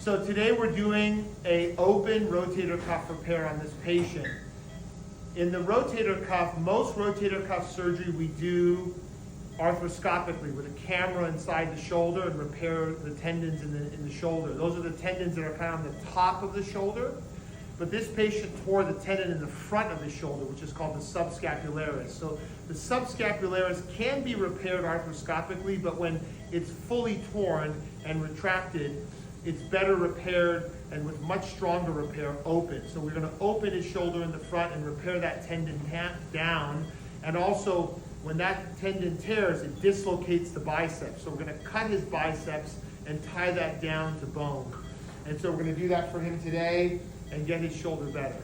So today we're doing an open rotator cuff repair on this patient. In the rotator cuff, most rotator cuff surgery we do arthroscopically with a camera inside the shoulder and repair the tendons in the shoulder. Those are the tendons that are kind of on the top of the shoulder. But this patient tore the tendon in the front of the shoulder, which is called the subscapularis. So the subscapularis can be repaired arthroscopically, but when it's fully torn and retracted, it's better repaired and with much stronger repair open. So we're going to open his shoulder in the front and repair that tendon down. And also, when that tendon tears, it dislocates the biceps. So we're going to cut his biceps and tie that down to bone. And so we're going to do that for him today and get his shoulder better.